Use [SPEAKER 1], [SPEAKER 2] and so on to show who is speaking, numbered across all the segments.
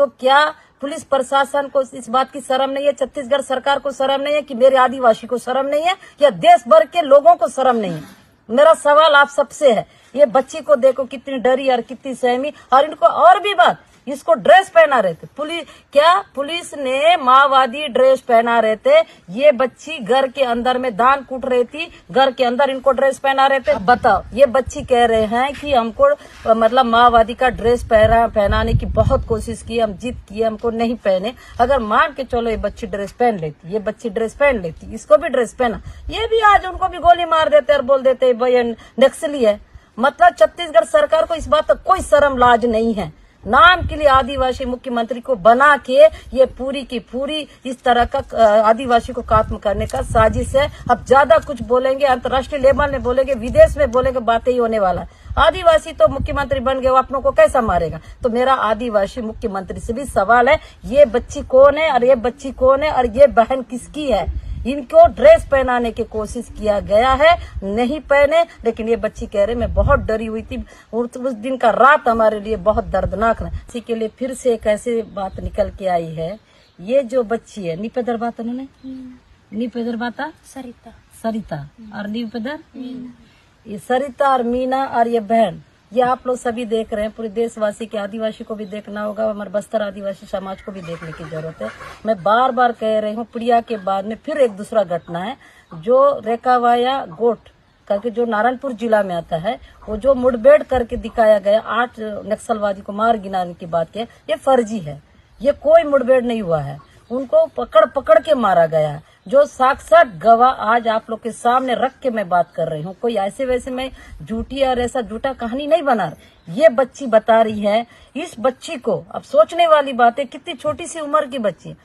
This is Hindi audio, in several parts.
[SPEAKER 1] तो क्या पुलिस प्रशासन को इस बात की शर्म नहीं है, छत्तीसगढ़ सरकार को शर्म नहीं है कि मेरे आदिवासी को शर्म नहीं है, या देश भर के लोगों को शर्म नहीं है? मेरा सवाल आप सबसे है। ये बच्ची को देखो कितनी डरी और कितनी सहमी, और इनको और भी बात, इसको ड्रेस पहना रहे थे पुलिस ने माओवादी ड्रेस पहना रहे थे। ये बच्ची घर के अंदर में धान कूट रही थी, घर के अंदर इनको ड्रेस पहना रहे थे। बताओ, ये बच्ची कह रहे हैं कि हमको मतलब माओवादी का ड्रेस पहनाने की बहुत कोशिश की, हम जिद किए, हमको नहीं पहने। अगर मान के चलो ये बच्ची ड्रेस पहन लेती, ये बच्ची ड्रेस पहन लेती, इसको भी ड्रेस पहना, ये भी आज उनको भी गोली मार देते और बोल देते भाई नक्सली है। मतलब छत्तीसगढ़ सरकार को इस बात का कोई शर्म लाज नहीं है। नाम के लिए आदिवासी मुख्यमंत्री को बना के ये पूरी की पूरी इस तरह का आदिवासी को खत्म करने का साजिश है। अब ज्यादा कुछ बोलेंगे, अंतर्राष्ट्रीय लेवल में बोलेंगे, विदेश में बोलेंगे, बातें ही होने वाला है। आदिवासी तो मुख्यमंत्री बन गए, वो अपनों को कैसा मारेगा? तो मेरा आदिवासी मुख्यमंत्री से भी सवाल है, ये बच्ची कौन है और ये बच्ची कौन है और ये बहन किसकी है? इनको ड्रेस पहनाने की कोशिश किया गया है, नहीं पहने, लेकिन ये बच्ची कह रहे मैं बहुत डरी हुई थी। उस दिन का रात हमारे लिए बहुत दर्दनाक है। इसी के लिए फिर से एक ऐसी बात निकल के आई है। ये जो बच्ची है, नीपेदर बात उन्होंने नीपेदर बाता सरिता और नीपेदर ये सरिता और मीना और ये बहन, ये आप लोग सभी देख रहे हैं। पूरे देशवासी के आदिवासी को भी देखना होगा, हमारे बस्तर आदिवासी समाज को भी देखने की जरूरत है। मैं बार बार कह रही हूँ, प्रिया के बाद में फिर एक दूसरा घटना है जो रेकावाया गोट करके जो नारायणपुर जिला में आता है, वो जो मुठभेड़ करके दिखाया गया, 8 नक्सलवादी को मार गिराने की बात है, ये फर्जी है। ये कोई मुठभेड़ नहीं हुआ है, उनको पकड़ पकड़ के मारा गया है। जो साक्षात गवाह आज आप लोग के सामने रख के मैं बात कर रही हूँ। कोई ऐसे वैसे मैं झूठी और ऐसा झूठा कहानी नहीं बना रही। ये बच्ची बता रही है। इस बच्ची को अब सोचने वाली बात है, कितनी छोटी सी उम्र की बच्ची।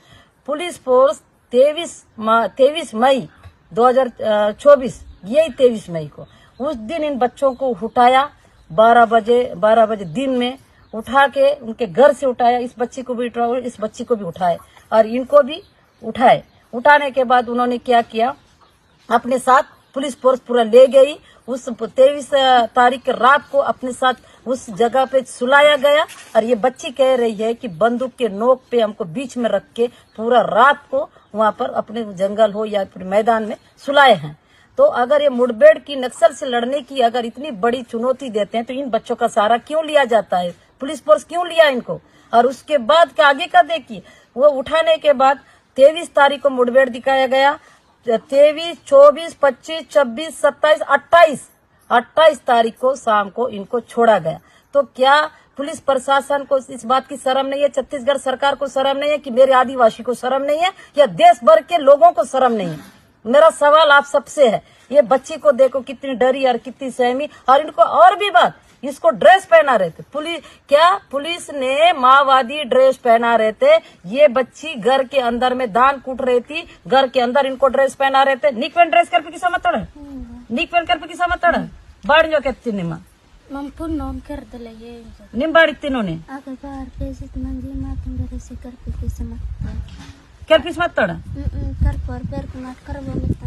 [SPEAKER 1] पुलिस फोर्स 23 मई 2024, यही 23 मई को उस दिन इन बच्चों को उठाया 12 बजे दिन में उठा के उनके घर से उठाया। इस बच्ची को भी उठाया, इस बच्ची को भी उठाए और इनको भी उठाए। उठाने के बाद उन्होंने क्या किया, अपने साथ पुलिस फोर्स पूरा ले गई। उस 23 तारीख के रात को अपने साथ उस जगह पे सुलाया गया और ये बच्ची कह रही है कि बंदूक के नोक पे हमको बीच में रख के पूरा रात को वहां पर अपने जंगल हो या फिर मैदान में सुलाए हैं। तो अगर ये मुठभेड़ की नक्सल से लड़ने की अगर इतनी बड़ी चुनौती देते हैं तो इन बच्चों का सहारा क्यों लिया जाता है? पुलिस फोर्स क्यों लिया इनको? और उसके बाद का आगे का देखिए, वो उठाने के बाद 23 तारीख को मुठभेड़ दिखाया गया। 23, 24, 25, 26, 27, 28 तारीख को शाम को इनको छोड़ा गया। तो क्या पुलिस प्रशासन को इस बात की शर्म नहीं है, छत्तीसगढ़ सरकार को शर्म नहीं है कि मेरे आदिवासी को शर्म नहीं है, या देश भर के लोगों को शर्म नहीं है? मेरा सवाल आप सबसे है। ये बच्ची को देखो कितनी डरी और कितनी सहमी, और इनको और भी बात, इसको ड्रेस पहना रहे थे पुलिस ने माओवादी ड्रेस पहना रहे थे। ये बच्ची घर के अंदर में धान कूट रही थी, घर के अंदर इनको ड्रेस पहना रहे थे। नीक पेन ड्रेस करपे किसा मतड़ नीक पेन करपे किसा मतड़ बाड़ जो कहती निमा
[SPEAKER 2] मम्पुर नॉन कर दले ये
[SPEAKER 1] निम्बाड़ी तीनों
[SPEAKER 2] आगे बाहर पे जित मंजी मातम दरे से करपे किसा मतड़
[SPEAKER 1] कर पिस मतड़
[SPEAKER 2] कर पर पैर को नाट कर वो मिलता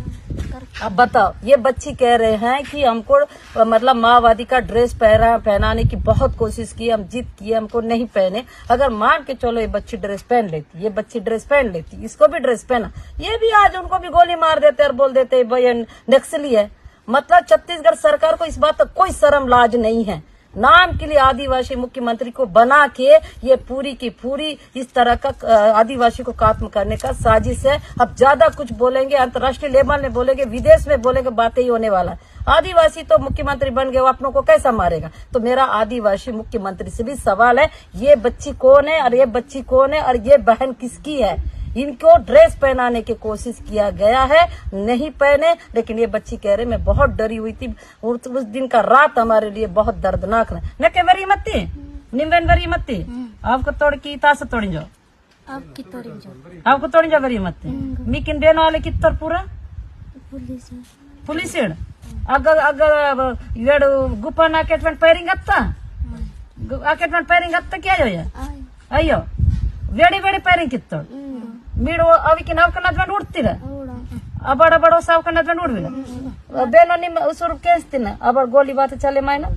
[SPEAKER 2] कर।
[SPEAKER 1] अब बताओ, ये बच्ची कह रहे हैं कि हमको मतलब माओवादी का ड्रेस पहनाने की बहुत कोशिश की, हम जिद किए, हमको नहीं पहने। अगर मान के चलो ये बच्ची ड्रेस पहन लेती, ये बच्ची ड्रेस पहन लेती, इसको भी ड्रेस पहना, ये भी आज उनको भी गोली मार देते और बोल देते भाई नक्सली है। मतलब छत्तीसगढ़ सरकार को इस बात का कोई शर्म लाज नहीं है। नाम के लिए आदिवासी मुख्यमंत्री को बना के ये पूरी की पूरी इस तरह का आदिवासी को खत्म करने का साजिश है। अब ज्यादा कुछ बोलेंगे, अंतर्राष्ट्रीय लेवल में बोलेंगे, विदेश में बोलेंगे, बातें ही होने वाला है। आदिवासी तो मुख्यमंत्री बन गए, वो अपनों को कैसा मारेगा? तो मेरा आदिवासी मुख्यमंत्री से भी सवाल है, ये बच्ची कौन है और ये बच्ची कौन है और ये बहन किसकी है? इनको ड्रेस पहनाने की कोशिश किया गया है, नहीं पहने, लेकिन ये बच्ची कह रहे मैं बहुत डरी हुई थी। उस दिन का रात हमारे लिए बहुत दर्दनाक है। न के वरी मत्ती निम्बन वरी मत्ती आपको तोड़ की तास तोड़ी जाओ,
[SPEAKER 2] आपकी तोड़ी जाओ,
[SPEAKER 1] आपको तोड़ी जाओ वरी मत्ती मीकिन देने वाले कित्तर पूरा पुलिस अगर येडू गुप्पा ना केटमेंट पैरिंग अत्ता क्या अयो वेड़ी वेड़ी पैरिंग कित्तोड़ मीड अविकी नाव कನ್ನद उड़तीर अबड़ अबड़ साव कನ್ನद उड़विल बेनो निम उसुर केस्तिन अबड़ गोली बात चले मायना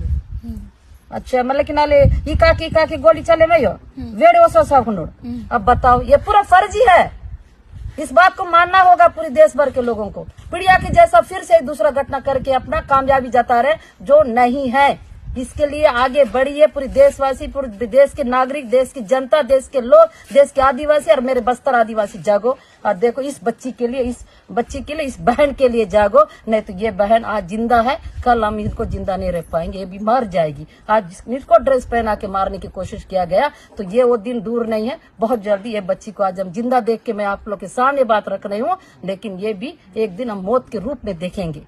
[SPEAKER 1] अच्छा मतलब कि नाले ई गोली चले नहीं हो वेड़े ओसो सा हुनोड़। अब बताओ ये पूरा फर्जी है, इस बात को मानना होगा पूरे देश भर के लोगों को। पीड़िया के जैसा फिर से दूसरा घटना करके अपना कामयाबी जता रहे जो नहीं है। इसके लिए आगे बढ़िए पूरी देशवासी, पूरे देश के नागरिक, देश की जनता, देश के लोग, देश के आदिवासी और मेरे बस्तर आदिवासी जागो और देखो इस बच्ची के लिए, इस बहन के लिए जागो। नहीं तो ये बहन आज जिंदा है, कल हम इनको जिंदा नहीं रख पाएंगे, ये भी मर जाएगी। आज इसको ड्रेस पहना के मारने की कोशिश किया गया तो ये वो दिन दूर नहीं है, बहुत जल्दी ये बच्ची को आज हम जिंदा देख के मैं आप लोग के सामने बात रख रही हूँ, लेकिन ये भी एक दिन हम मौत के रूप में देखेंगे।